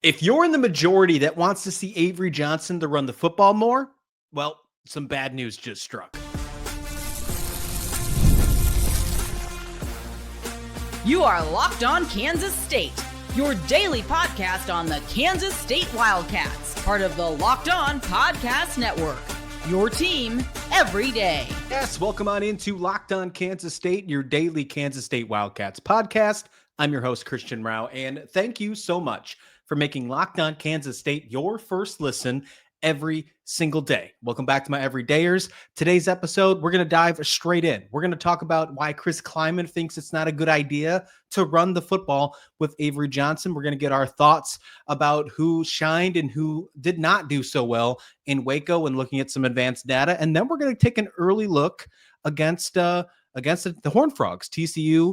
If you're in the majority that wants to see Avery Johnson to run the football more, well, some bad news just struck. You are Locked On Kansas State, your daily podcast on the Kansas State Wildcats, part of the Locked On Podcast Network, your team every day. Yes, welcome on into Locked On Kansas State, your daily Kansas State Wildcats podcast. I'm your host, Christian Rauh, and thank you so much for making Locked On Kansas State your first listen every single day. Welcome back to my everydayers. Today's episode, we're going to dive straight in. We're going to talk about why Chris Klieman thinks it's not a good idea to run the football with Avery Johnson. We're going to get our thoughts about who shined and who did not do so well in Waco and looking at some advanced data. And then we're going to take an early look against the Horned Frogs. TCU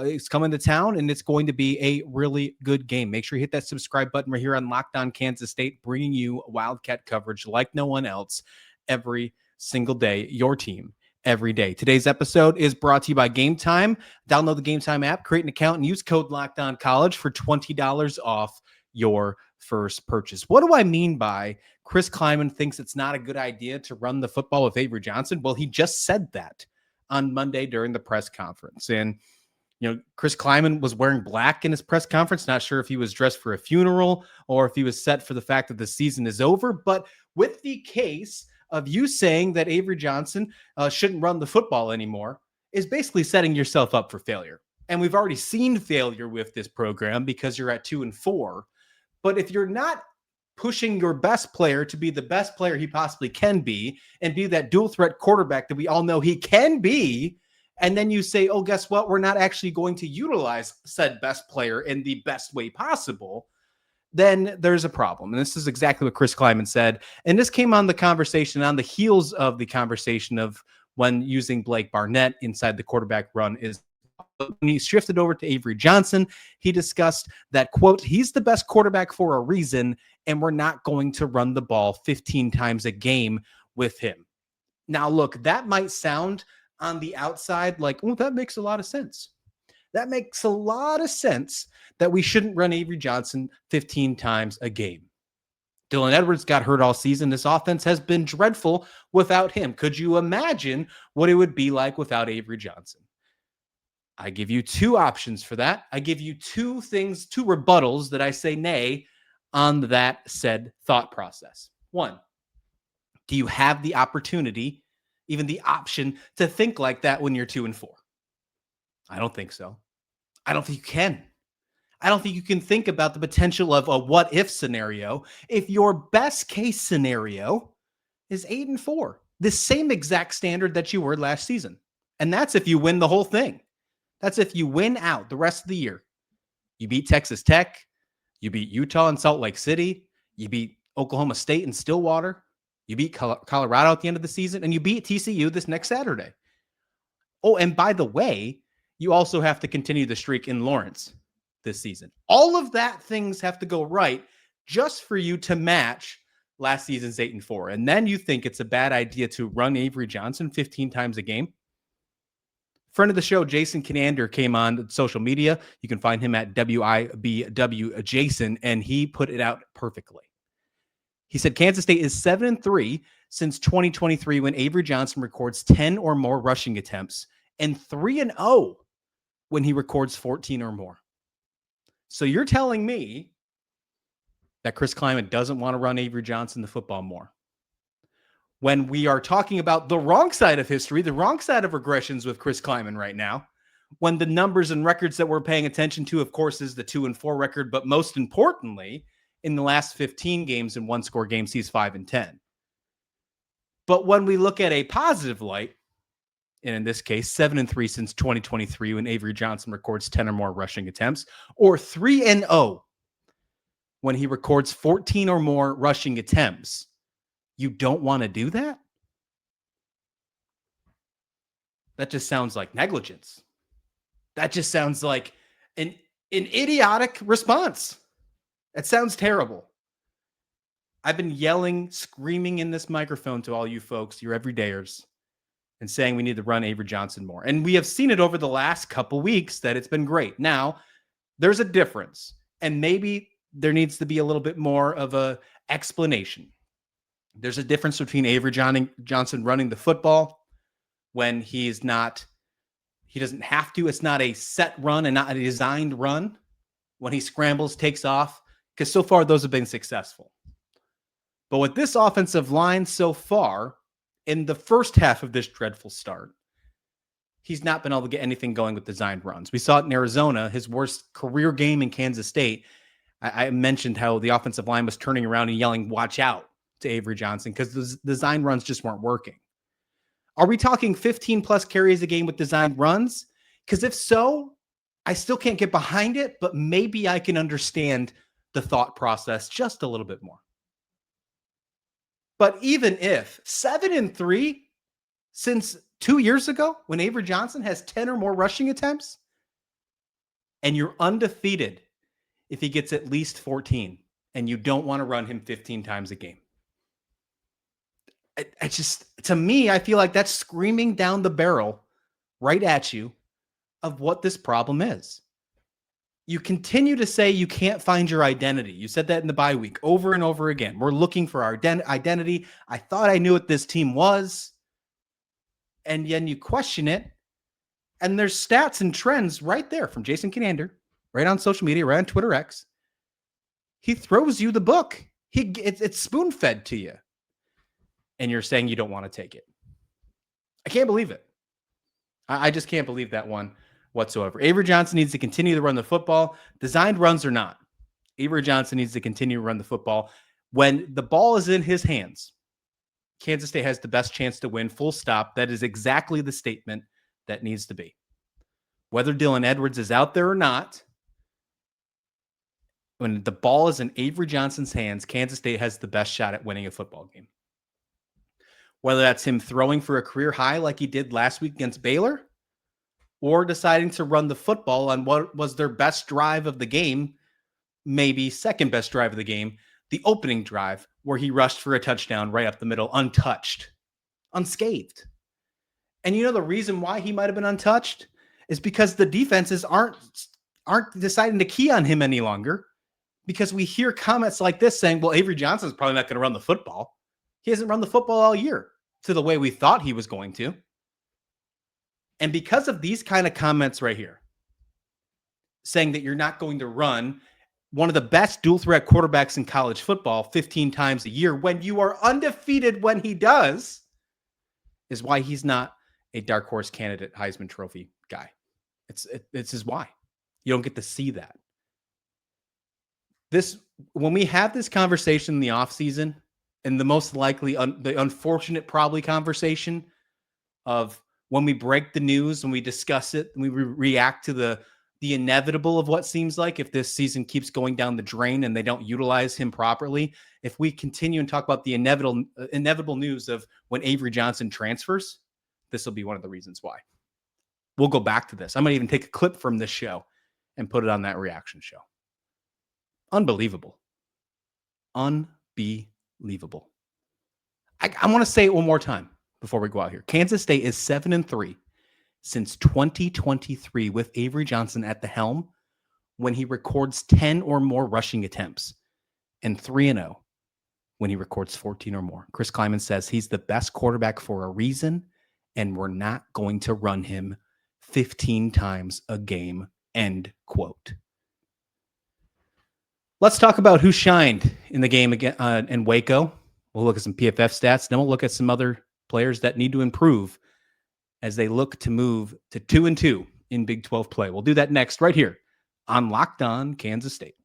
is coming to town, and it's going to be a really good game. Make sure you hit that subscribe button right here on Locked On Kansas State, bringing you Wildcat coverage like no one else every single day. Your team every day. Today's episode is brought to you by Game Time. Download the Game Time app, create an account, and use code LOCKEDONCollege for $20 off your first purchase. What do I mean by Chris Klieman thinks it's not a good idea to run the football with Avery Johnson? Well, he just said that on Monday during the press conference. And Chris Klieman was wearing black in his press conference. Not sure if he was dressed for a funeral or if he was set for the fact that the season is over. But with the case of you saying that Avery Johnson shouldn't run the football anymore is basically setting yourself up for failure. And we've already seen failure with this program because you're at 2-4. But if you're not pushing your best player to be the best player he possibly can be and be that dual threat quarterback that we all know he can be, and then you say, oh, guess what? We're not actually going to utilize said best player in the best way possible, then there's a problem. And this is exactly what Chris Klieman said. And this came on the conversation, on the heels of the conversation of when using Blake Barnett inside the quarterback run is when he shifted over to Avery Johnson, he discussed that, quote, he's the best quarterback for a reason, and we're not going to run the ball 15 times a game with him. Now, look, that might sound on the outside like, oh, that makes a lot of sense. That makes a lot of sense that we shouldn't run Avery Johnson 15 times a game. Dylan Edwards got hurt all season. This offense has been dreadful without him. Could you imagine what it would be like without Avery Johnson? I give you two options for that. I give you two rebuttals that I say nay on that said thought process. One, do you have the opportunity, even the option, to think like that when you're 2-4? I don't think so. I don't think you can. I don't think you can think about the potential of a what-if scenario if your best case scenario is 8-4, the same exact standard that you were last season. And that's if you win the whole thing. That's if you win out the rest of the year. You beat Texas Tech. You beat Utah and Salt Lake City. You beat Oklahoma State and Stillwater. You beat Colorado at the end of the season. And you beat TCU this next Saturday. Oh, and by the way, you also have to continue the streak in Lawrence this season. All of that things have to go right just for you to match last season's 8-4. And then you think it's a bad idea to run Avery Johnson 15 times a game? Friend of the show, Jason Conander, came on social media. You can find him at WIBW Jason, and he put it out perfectly. He said Kansas State is 7-3 since 2023 when Avery Johnson records 10 or more rushing attempts, and 3-0 when he records 14 or more. So you're telling me that Chris Klieman doesn't want to run Avery Johnson the football more, when we are talking about the wrong side of history, the wrong side of regressions with Chris Klieman right now, when the numbers and records that we're paying attention to, of course, is the 2-4 record, but most importantly, in the last 15 games in one-score games, he's 5-10. But when we look at a positive light, and in this case, 7-3 since 2023 when Avery Johnson records 10 or more rushing attempts, or 3-0 when he records 14 or more rushing attempts, you don't want to do that? That just sounds like negligence. That just sounds like an idiotic response. It sounds terrible. I've been yelling, screaming in this microphone to all you folks, your everydayers, and saying we need to run Avery Johnson more. And we have seen it over the last couple weeks that it's been great. Now, there's a difference. And maybe there needs to be a little bit more of a explanation. There's a difference between Avery Johnson running the football when he doesn't have to. It's not a set run and not a designed run. When he scrambles, takes off, because so far those have been successful. But with this offensive line so far, in the first half of this dreadful start, he's not been able to get anything going with designed runs. We saw it in Arizona, his worst career game in Kansas State. I mentioned how the offensive line was turning around and yelling, "Watch out," to Avery Johnson because the design runs just weren't working. Are we talking 15 plus carries a game with designed runs? Because if so, I still can't get behind it, but maybe I can understand the thought process just a little bit more. But even if 7-3 since 2 years ago, when Avery Johnson has 10 or more rushing attempts, and you're undefeated if he gets at least 14, and you don't want to run him 15 times a game. To me, I feel like that's screaming down the barrel right at you of what this problem is. You continue to say you can't find your identity. You said that in the bye week over and over again. We're looking for our identity. I thought I knew what this team was. And then you question it. And there's stats and trends right there from Jason Conander, right on social media, right on Twitter X. He throws you the book. It's spoon-fed to you. And you're saying you don't want to take it. I can't believe it. I just can't believe that one whatsoever. Avery Johnson needs to continue to run the football. Designed runs or not, Avery Johnson needs to continue to run the football. When the ball is in his hands, Kansas State has the best chance to win, full stop. That is exactly the statement that needs to be. Whether Dylan Edwards is out there or not, when the ball is in Avery Johnson's hands, Kansas State has the best shot at winning a football game. Whether that's him throwing for a career high like he did last week against Baylor, or deciding to run the football on what was their best drive of the game, maybe second best drive of the game, the opening drive where he rushed for a touchdown right up the middle, untouched, unscathed. And you know the reason why he might have been untouched is because the defenses aren't deciding to key on him any longer, because we hear comments like this saying, well, Avery Johnson's probably not going to run the football. He hasn't run the football all year to the way we thought he was going to. And because of these kind of comments right here, saying that you're not going to run one of the best dual threat quarterbacks in college football 15 times a year when you are undefeated when he does, is why he's not a dark horse candidate Heisman Trophy guy. It's his why. You don't get to see that. When we have this conversation in the offseason, and the most likely, the unfortunate probably conversation of when we break the news, when we discuss it, and we react to the inevitable of what seems like if this season keeps going down the drain and they don't utilize him properly, if we continue and talk about the inevitable news of when Avery Johnson transfers, this will be one of the reasons why. We'll go back to this. I might even take a clip from this show and put it on that reaction show. Unbelievable. Unbelievable. I want to say it one more time before we go out here. Kansas State is 7-3 since 2023 with Avery Johnson at the helm when he records 10 or more rushing attempts, and 3-0 when he records 14 or more. Chris Klieman says he's the best quarterback for a reason, and we're not going to run him 15 times a game, end quote. Let's talk about who shined in the game again in Waco. We'll look at some PFF stats. Then we'll look at some other players that need to improve as they look to move to 2-2 in Big 12 play. We'll do that next right here on Locked On Kansas State.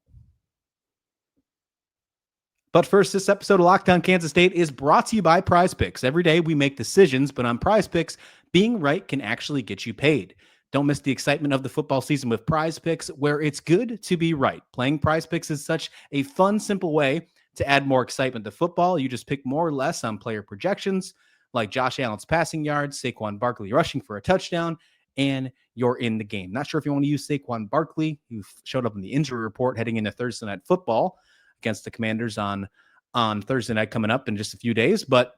But first, this episode of Locked On Kansas State is brought to you by Prize Picks. Every day we make decisions, but on Prize Picks, being right can actually get you paid. Don't miss the excitement of the football season with Prize Picks, where it's good to be right. Playing Prize Picks is such a fun, simple way to add more excitement to football. You just pick more or less on player projections, like Josh Allen's passing yards, Saquon Barkley rushing for a touchdown, and you're in the game. Not sure if you want to use Saquon Barkley, who showed up in the injury report heading into Thursday Night Football against the Commanders on Thursday night coming up in just a few days. But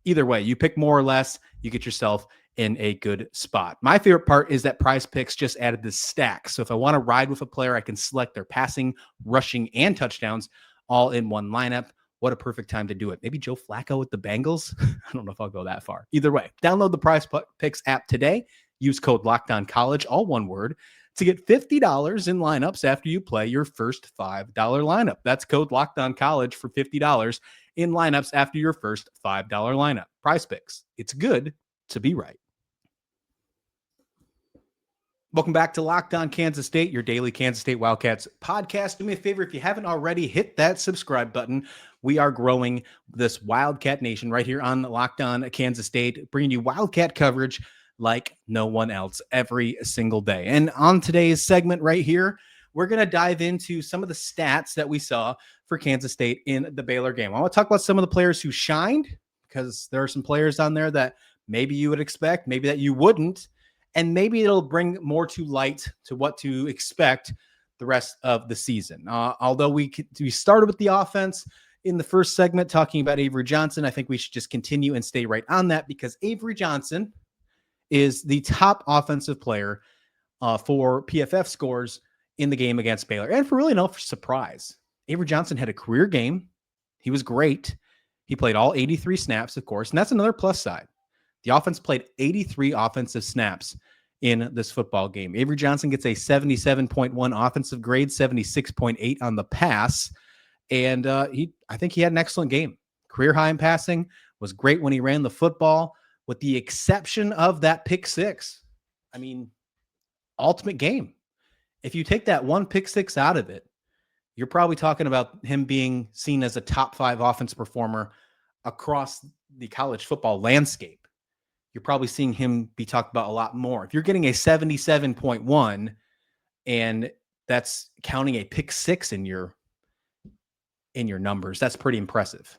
either way, you pick more or less, you get yourself in a good spot. My favorite part is that Prize Picks just added this stack. So if I want to ride with a player, I can select their passing, rushing, and touchdowns all in one lineup. What a perfect time to do it. Maybe Joe Flacco with the Bengals. I don't know if I'll go that far. Either way, download the Prize Picks app today. Use code LOCKEDONCollege, all one word, to get $50 in lineups after you play your first $5 lineup. That's code LOCKEDONCollege for $50 in lineups after your first $5 lineup. Prize Picks. It's good to be right. Welcome back to Locked On Kansas State, your daily Kansas State Wildcats podcast. Do me a favor, if you haven't already, hit that subscribe button. We are growing this Wildcat Nation right here on Locked On Kansas State, bringing you Wildcat coverage like no one else every single day. And on today's segment right here, we're going to dive into some of the stats that we saw for Kansas State in the Baylor game. I want to talk about some of the players who shined, because there are some players on there that maybe you would expect, maybe that you wouldn't. And maybe it'll bring more to light to what to expect the rest of the season. Although we started with the offense in the first segment talking about Avery Johnson, I think we should just continue and stay right on that, because Avery Johnson is the top offensive player for PFF scores in the game against Baylor. And for really no surprise, Avery Johnson had a career game. He was great. He played all 83 snaps, of course, and that's another plus side. The offense played 83 offensive snaps in this football game. Avery Johnson gets a 77.1 offensive grade, 76.8 on the pass. And I think he had an excellent game. Career high in passing, was great when he ran the football, with the exception of that pick six. I mean, ultimate game. If you take that one pick six out of it, you're probably talking about him being seen as a top 5 offense performer across the college football landscape. You're probably seeing him be talked about a lot more. If you're getting a 77.1 and that's counting a pick six in your numbers, that's pretty impressive,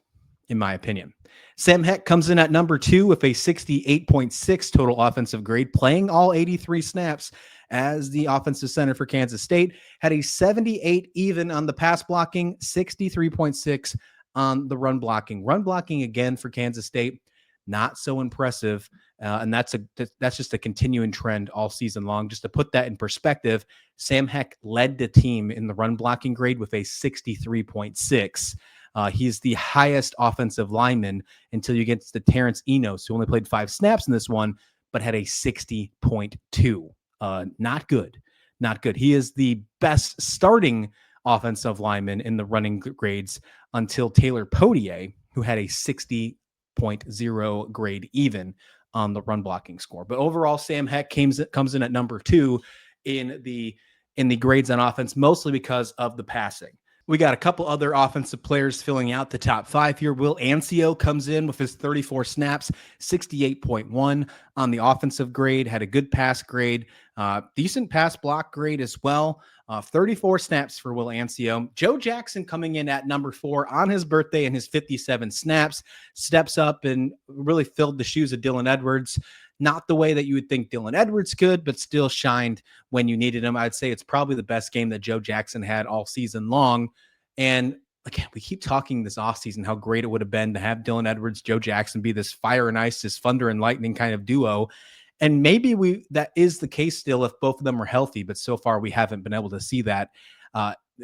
in my opinion. Sam Heck comes in at number 2 with a 68.6 total offensive grade, playing all 83 snaps as the offensive center for Kansas State. Had a 78 even on the pass blocking, 63.6 on the run blocking. Run blocking again for Kansas State, not so impressive. And that's just a continuing trend all season long. Just to put that in perspective, Sam Heck led the team in the run blocking grade with a 63.6. He's the highest offensive lineman until you get to Terrence Enos, who only played 5 snaps in this one, but had a 60.2. Not good. Not good. He is the best starting offensive lineman in the running grades until Taylor Potier, who had a 60.0 grade even on the run blocking score. But overall, Sam Heck comes in at number 2 in the grades on offense, mostly because of the passing. We got a couple other offensive players filling out the top 5 here. Will Ancio comes in with his 34 snaps, 68.1 on the offensive grade, had a good pass grade, decent pass block grade as well. 34 snaps for Will Ancio. Joe Jackson coming in at number 4 on his birthday and his 57 snaps, steps up and really filled the shoes of Dylan Edwards. Not the way that you would think Dylan Edwards could, but still shined when you needed him. I'd say it's probably the best game that Joe Jackson had all season long. And again, we keep talking this offseason how great it would have been to have Dylan Edwards, Joe Jackson be this fire and ice, this thunder and lightning kind of duo. And maybe that is the case still if both of them are healthy, but so far we haven't been able to see that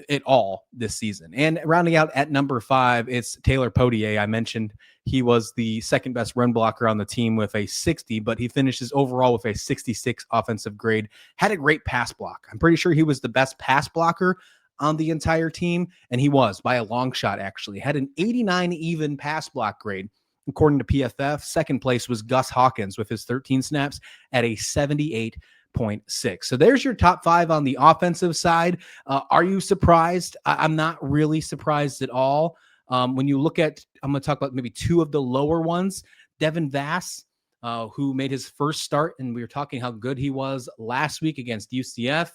at all this season. And rounding out at number 5, it's Taylor Potier. I mentioned he was the second best run blocker on the team with a 60, but he finishes overall with a 66 offensive grade. Had a great pass block. I'm pretty sure he was the best pass blocker on the entire team, and he was by a long shot, actually. Had an 89 even pass block grade. According to PFF, second place was Gus Hawkins with his 13 snaps at a 78.6. So there's your top 5 on the offensive side. Are you surprised? I'm not really surprised at all. When you look at, I'm going to talk about maybe 2 of the lower ones. Devin Vass, who made his first start, and we were talking how good he was last week against UCF.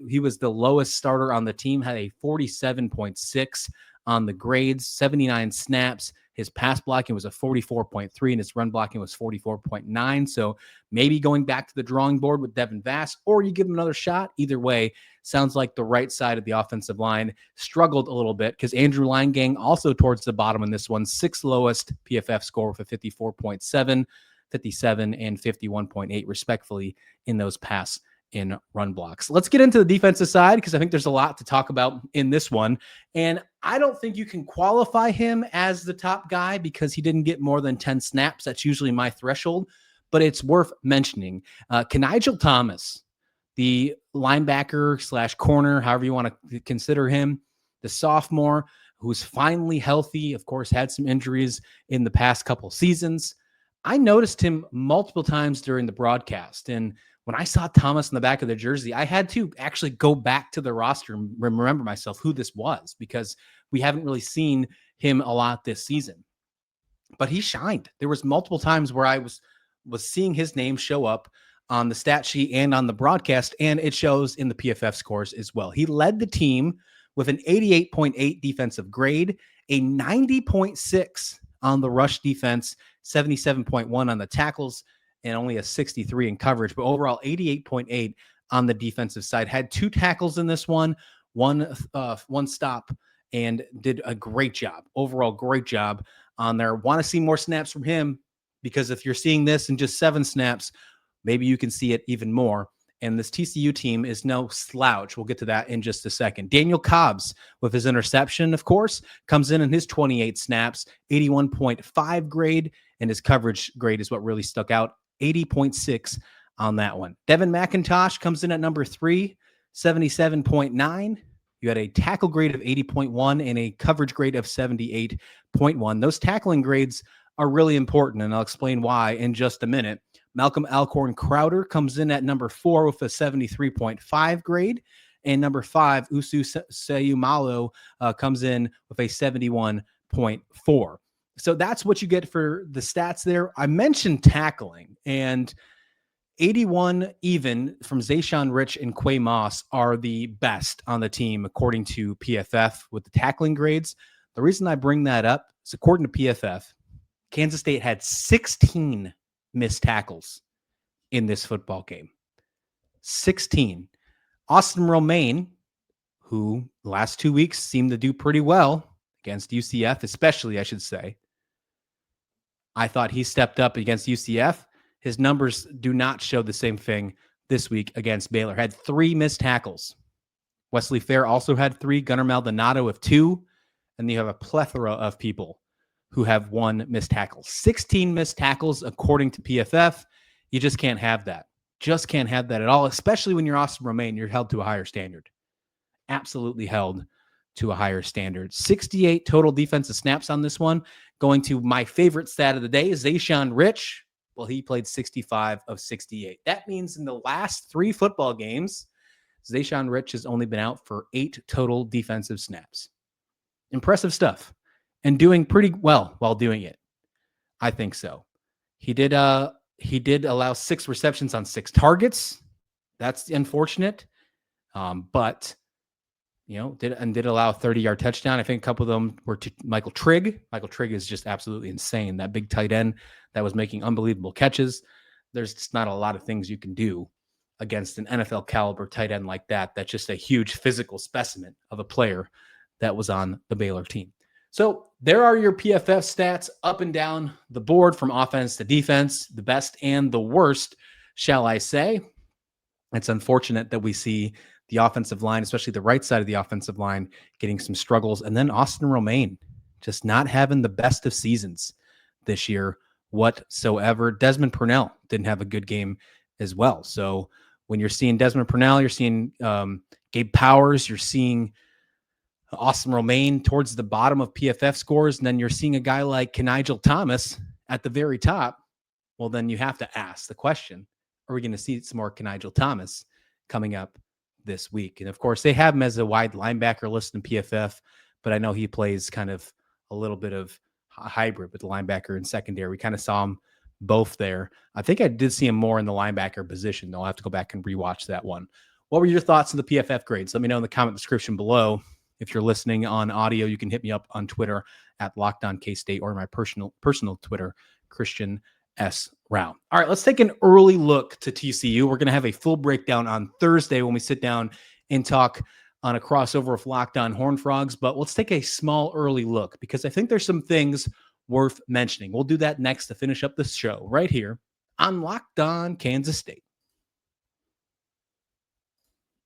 He was the lowest starter on the team, had a 47.6 on the grades, 79 snaps. His pass blocking was a 44.3 and his run blocking was 44.9. So maybe going back to the drawing board with Devin Vass, or you give him another shot. Either way, sounds like the right side of the offensive line struggled a little bit because Andrew Leingang also towards the bottom in this one, 6th lowest PFF score with a 54.7. 57 and 51.8 respectfully in those pass in run blocks. Let's get into the defensive side because I think there's a lot to talk about in this one. And I don't think you can qualify him as the top guy because he didn't get more than 10 snaps. That's usually my threshold, but it's worth mentioning. Kenigel Thomas, the linebacker / corner, however you want to consider him, the sophomore who's finally healthy, of course, had some injuries in the past couple seasons. I noticed him multiple times during the broadcast. And when I saw Thomas in the back of the jersey, I had to actually go back to the roster and remember myself who this was because we haven't really seen him a lot this season. But he shined. There was multiple times where I was seeing his name show up on the stat sheet and on the broadcast, and it shows in the PFF scores as well. He led the team with an 88.8 defensive grade, a 90.6 on the rush defense, 77.1 on the tackles, and only a 63 in coverage, but overall 88.8 on the defensive side. Had 2 tackles in this one stop, and did a great job. Overall, great job on there. Want to see more snaps from him because if you're seeing this in just 7 snaps, maybe you can see it even more. And this TCU team is no slouch. We'll get to that in just a second. Daniel Cobbs, with his interception, of course, comes in his 28 snaps, 81.5 grade, and his coverage grade is what really stuck out, 80.6 on that one. Devin McIntosh comes in at number 3, 77.9. You had a tackle grade of 80.1 and a coverage grade of 78.1. Those tackling grades are really important, and I'll explain why in just a minute. Malcolm Alcorn Crowder comes in at number 4 with a 73.5 grade. And number 5, Usu Sayumalo comes in with a 71.4. So that's what you get for the stats there. I mentioned tackling, and 81 even from Zayshawn Rich and Quay Moss are the best on the team, according to PFF with the tackling grades. The reason I bring that up is according to PFF, Kansas State had 16 missed tackles in this football game. 16. Austin Romaine, who the last 2 weeks seemed to do pretty well against UCF, especially, I should say. I thought he stepped up against UCF. His numbers do not show the same thing this week against Baylor. Had 3 missed tackles. Wesley Fair also had 3. Gunnar Maldonado with 2. And you have a plethora of people who have 1 missed tackle. 16 missed tackles, according to PFF. You just can't have that. Just can't have that at all, especially when you're Austin Romaine. You're held to a higher standard. Absolutely held to a higher standard. 68 total defensive snaps on this one. Going to my favorite stat of the day is Zayshawn Rich. Well, he played 65 of 68. That means in the last 3 football games, Zayshawn Rich has only been out for 8 total defensive snaps. Impressive stuff. And doing pretty well while doing it. I think so. He did allow 6 receptions on 6 targets. That's unfortunate. But did allow a 30-yard touchdown. I think a couple of them were to Michael Trigg. Michael Trigg is just absolutely insane. That big tight end that was making unbelievable catches. There's just not a lot of things you can do against an NFL caliber tight end like that. That's just a huge physical specimen of a player that was on the Baylor team. So there are your PFF stats up and down the board from offense to defense, the best and the worst, shall I say. It's unfortunate that we see the offensive line, especially the right side of the offensive line, getting some struggles. And then Austin Romaine just not having the best of seasons this year whatsoever. Desmond Purnell didn't have a good game as well. So when you're seeing Desmond Purnell, you're seeing Gabe Powers, you're seeing Austin Romaine towards the bottom of PFF scores, and then you're seeing a guy like Kenigel Thomas at the very top. Well, then you have to ask the question, are we going to see some more Kenigel Thomas coming up this week? And of course, they have him as a wide linebacker list in PFF, but I know he plays kind of a little bit of a hybrid with the linebacker and secondary. We kind of saw him both there. I think I did see him more in the linebacker position, though. I'll have to go back and rewatch that one. What were your thoughts on the PFF grades? Let me know in the comment description below. If you're listening on audio, you can hit me up on Twitter at LockedOnKState or my personal Twitter, Christian S. Rauh. All right, let's take an early look to TCU. We're going to have a full breakdown on Thursday when we sit down and talk on a crossover of Locked On Horned Frogs, but let's take a small early look because I think there's some things worth mentioning. We'll do that next to finish up the show right here on Locked On Kansas State.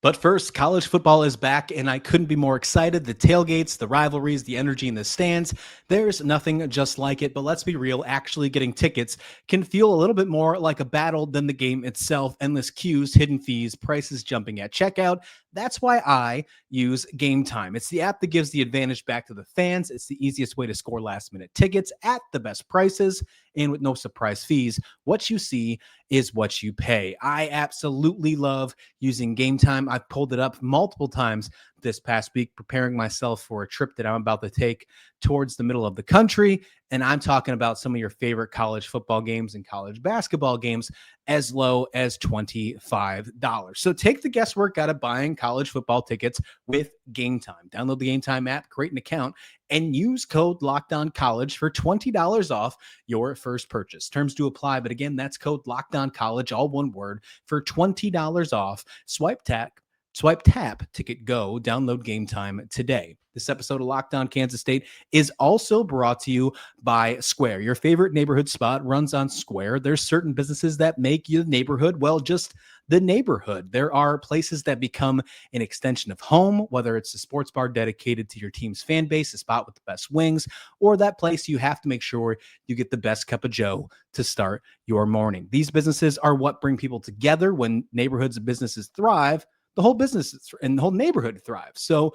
But first, college football is back, and I couldn't be more excited. The tailgates, the rivalries, the energy in the stands, there's nothing just like it. But let's be real, actually getting tickets can feel a little bit more like a battle than the game itself. Endless queues, hidden fees, prices jumping at checkout. That's why I use Game Time. It's the app that gives the advantage back to the fans. It's the easiest way to score last-minute tickets at the best prices and with no surprise fees. What you see is what you pay. I absolutely love using Game Time. I've pulled it up multiple times this past week, preparing myself for a trip that I'm about to take towards the middle of the country. And I'm talking about some of your favorite college football games and college basketball games as low as $25. So take the guesswork out of buying college football tickets with Game Time. Download the Game Time app, create an account, and use code LOCKEDONCollege for $20 off your first purchase. Terms do apply, but again, that's code LOCKEDONCollege, all one word, for $20 off. Swipe tap, ticket go, download Game Time today. This episode of Locked On Kansas State is also brought to you by Square. Your favorite neighborhood spot runs on Square. There's certain businesses that make your neighborhood, well, just the neighborhood. There are places that become an extension of home, whether it's a sports bar dedicated to your team's fan base, a spot with the best wings, or that place you have to make sure you get the best cup of joe to start your morning. These businesses are what bring people together. When neighborhoods and businesses thrive, the whole business and the whole neighborhood thrives. So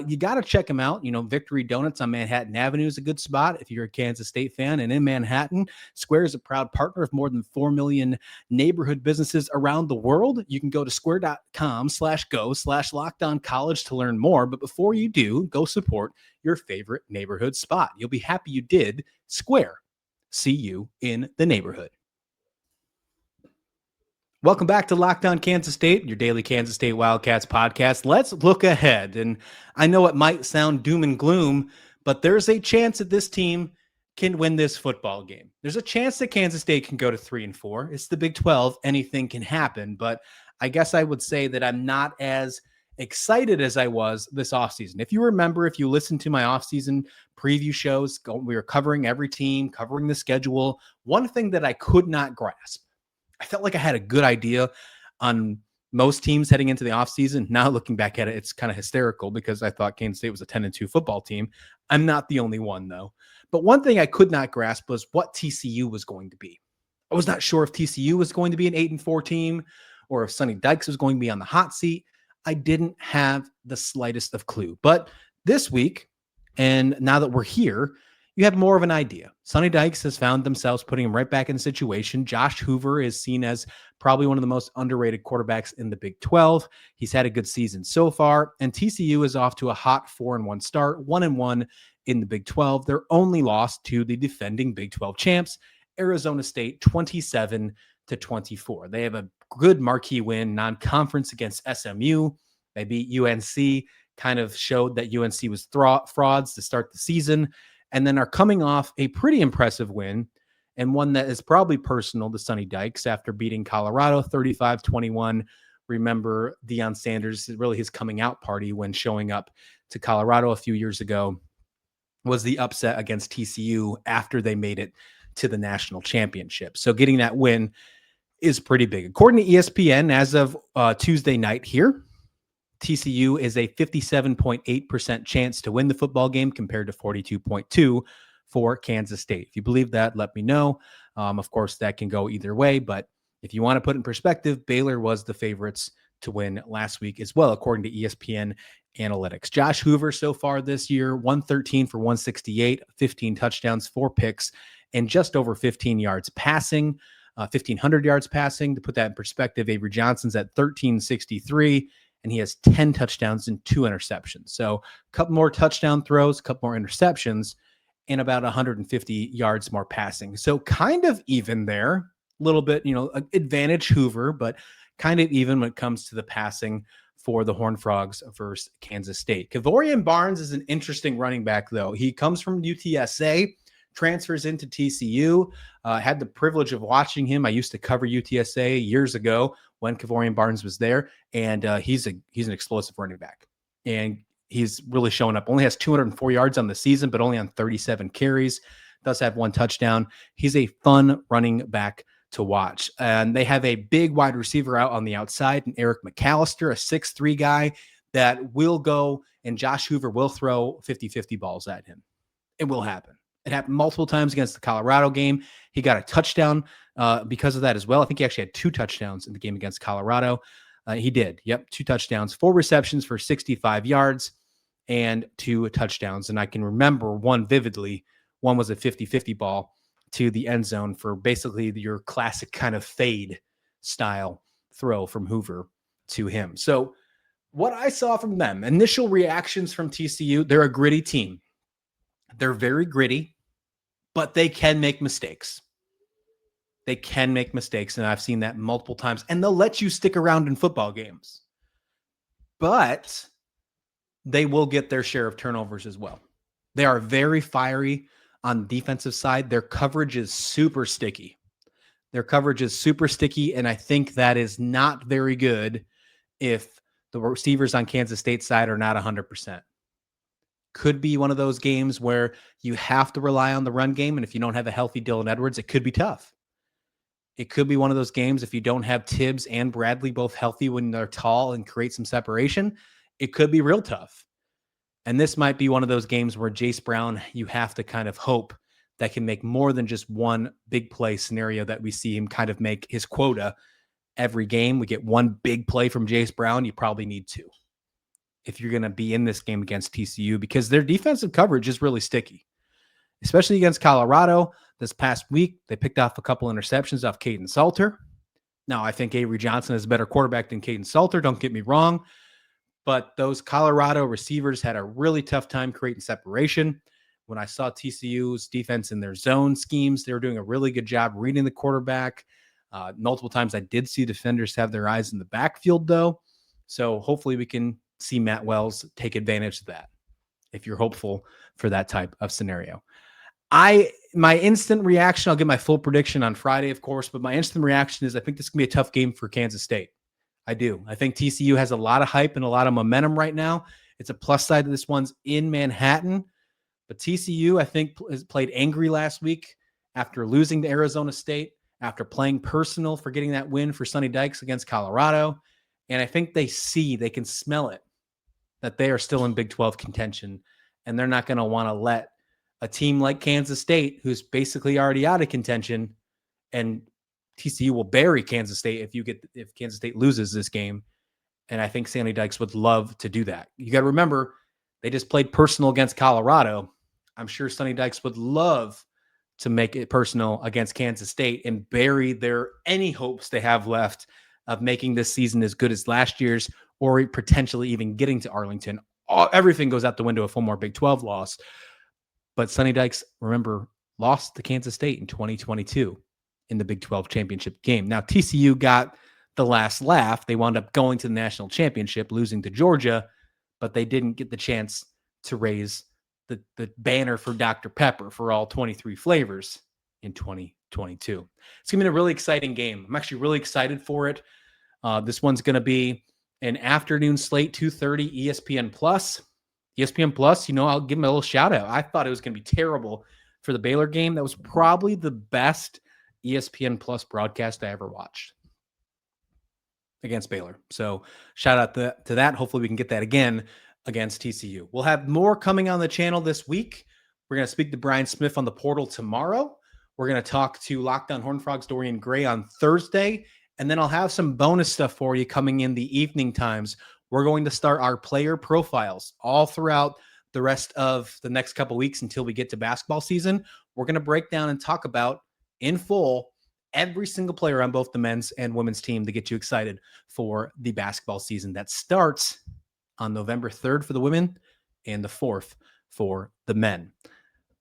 you got to check them out. You know, Victory Donuts on Manhattan Avenue is a good spot if you're a Kansas State fan. And in Manhattan, Square is a proud partner of more than 4 million neighborhood businesses around the world. You can go to square.com/go/LockedOnCollege to learn more. But before you do, go support your favorite neighborhood spot. You'll be happy you did. Square. See you in the neighborhood. Welcome back to Locked On Kansas State, your daily Kansas State Wildcats podcast. Let's look ahead. And I know it might sound doom and gloom, but there's a chance that this team can win this football game. There's a chance that Kansas State can go to 3-4. It's the Big 12. Anything can happen. But I guess I would say that I'm not as excited as I was this offseason. If you remember, if you listened to my offseason preview shows, we were covering every team, covering the schedule. One thing that I could not grasp, I felt like I had a good idea on most teams heading into the offseason. Now looking back at it, it's kind of hysterical because I thought Kansas State was a 10-2 football team. I'm not the only one, though. But one thing I could not grasp was what TCU was going to be. I was not sure if TCU was going to be an 8-4 team or if Sonny Dykes was going to be on the hot seat. I didn't have the slightest of clue. But this week, and now that we're here, you have more of an idea. Sonny Dykes has found themselves putting him right back in the situation. Josh Hoover is seen as probably one of the most underrated quarterbacks in the Big 12. He's had a good season so far, and TCU is off to a hot 4-1 start, 1-1 in the Big 12. Their only loss to the defending Big 12 champs, Arizona State, 27-24. They have a good marquee win, non-conference against SMU. They beat UNC, kind of showed that UNC was frauds to start the season, and then are coming off a pretty impressive win, and one that is probably personal to Sonny Dykes after beating Colorado 35-21. Remember, Deion Sanders, really his coming out party when showing up to Colorado a few years ago was the upset against TCU after they made it to the national championship. So getting that win is pretty big. According to ESPN, as of Tuesday night here, TCU is a 57.8% chance to win the football game compared to 42.2% for Kansas State. If you believe that, let me know. Of course, that can go either way, but if you want to put in perspective, Baylor was the favorites to win last week as well, according to ESPN analytics. Josh Hoover so far this year, 113 for 168, 15 touchdowns, 4 picks, and just over 15 yards passing, 1,500 yards passing. To put that in perspective, Avery Johnson's at 1,363, and he has 10 touchdowns and 2 interceptions. So a couple more touchdown throws, a couple more interceptions, and about 150 yards more passing. So kind of even there, a little bit, advantage Hoover, but kind of even when it comes to the passing for the Horned Frogs versus Kansas State. Kevorian Barnes is an interesting running back, though. He comes from UTSA, transfers into TCU. Had the privilege of watching him. I used to cover UTSA years ago when Kevorian Barnes was there, and he's an explosive running back. And he's really showing up. Only has 204 yards on the season, but only on 37 carries. does have one touchdown. He's a fun running back to watch. And they have a big wide receiver out on the outside, and Eric McAllister, a 6'3" guy that will go, and Josh Hoover will throw 50-50 balls at him. It will happen. It happened multiple times against the Colorado game. He got a touchdown because of that as well. I think he actually had 2 touchdowns in the game against Colorado. He did. Yep, 2 touchdowns, 4 receptions for 65 yards and 2 touchdowns. And I can remember one vividly. One was a 50-50 ball to the end zone for basically your classic kind of fade style throw from Hoover to him. So what I saw from them, initial reactions from TCU, they're a gritty team. They're very gritty, but they can make mistakes. They can make mistakes, and I've seen that multiple times, and they'll let you stick around in football games. But they will get their share of turnovers as well. They are very fiery on the defensive side. Their coverage is super sticky. And I think that is not very good if the receivers on Kansas State side are not 100%. Could be one of those games where you have to rely on the run game, and if you don't have a healthy Dylan Edwards, it could be tough. It could be one of those games if you don't have Tibbs and Bradley both healthy when they're tall and create some separation, it could be real tough. And this might be one of those games where Jace Brown, you have to kind of hope that can make more than just one big play scenario that we see him kind of make his quota every game. We get one big play from Jace Brown. You probably need 2 if you're going to be in this game against TCU, because their defensive coverage is really sticky, especially against Colorado. This past week, they picked off a couple interceptions off Caden Salter. Now, I think Avery Johnson is a better quarterback than Caden Salter. Don't get me wrong. But those Colorado receivers had a really tough time creating separation. When I saw TCU's defense in their zone schemes, they were doing a really good job reading the quarterback. Multiple times I did see defenders have their eyes in the backfield, though. So hopefully we can see Matt Wells take advantage of that if you're hopeful for that type of scenario. My instant reaction, I'll get my full prediction on Friday, of course, but my instant reaction is I think this can be a tough game for Kansas State. I do. I think TCU has a lot of hype and a lot of momentum right now. It's a plus side to this one's in Manhattan, but TCU, I think, has played angry last week after losing to Arizona State, after playing personal for getting that win for Sonny Dykes against Colorado. And I think they can smell it, that they are still in Big 12 contention, and they're not going to want to let a team like Kansas State, who's basically already out of contention, and TCU will bury Kansas State if Kansas State loses this game. And I think Sonny Dykes would love to do that. You got to remember, they just played personal against Colorado. I'm sure Sonny Dykes would love to make it personal against Kansas State and bury any hopes they have left of making this season as good as last year's, or potentially even getting to Arlington. Everything goes out the window if one more Big 12 loss. But Sonny Dykes, remember, lost to Kansas State in 2022 in the Big 12 championship game. Now, TCU got the last laugh. They wound up going to the national championship, losing to Georgia, but they didn't get the chance to raise the banner for Dr. Pepper for all 23 flavors in 2022. It's going to be a really exciting game. I'm actually really excited for it. This one's going to be an afternoon slate, 2:30 ESPN Plus. ESPN Plus, I'll give them a little shout out. I thought it was going to be terrible for the Baylor game. That was probably the best ESPN Plus broadcast I ever watched against Baylor. So shout out to that. Hopefully we can get that again against TCU. We'll have more coming on the channel this week. We're going to speak to Brian Smith on the portal tomorrow. We're going to talk to Locked On Horned Frogs Dorian Gray on Thursday. And then I'll have some bonus stuff for you coming in the evening times. We're going to start our player profiles all throughout the rest of the next couple weeks until we get to basketball season. We're going to break down and talk about in full every single player on both the men's and women's team to get you excited for the basketball season that starts on November 3rd for the women and the 4th for the men.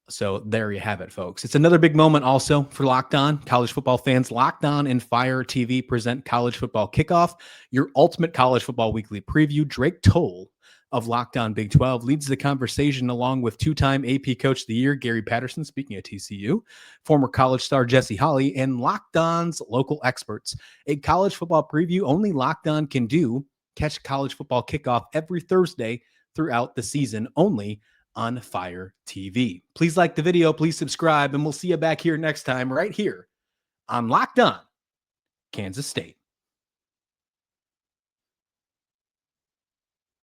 So there you have it, folks. It's another big moment also for Locked On college football fans. Locked On and Fire TV present College Football Kickoff, your ultimate college football weekly preview. Drake Toll of Locked On Big 12 leads the conversation along with two-time AP Coach of the Year Gary Patterson, speaking of TCU, former college star Jesse Holley, and Locked On's local experts. A college football preview only Locked On can do. Catch College Football Kickoff every Thursday throughout the season only on Fire TV. Please like the video, please subscribe, and we'll see you back here next time right here on Locked On Kansas State.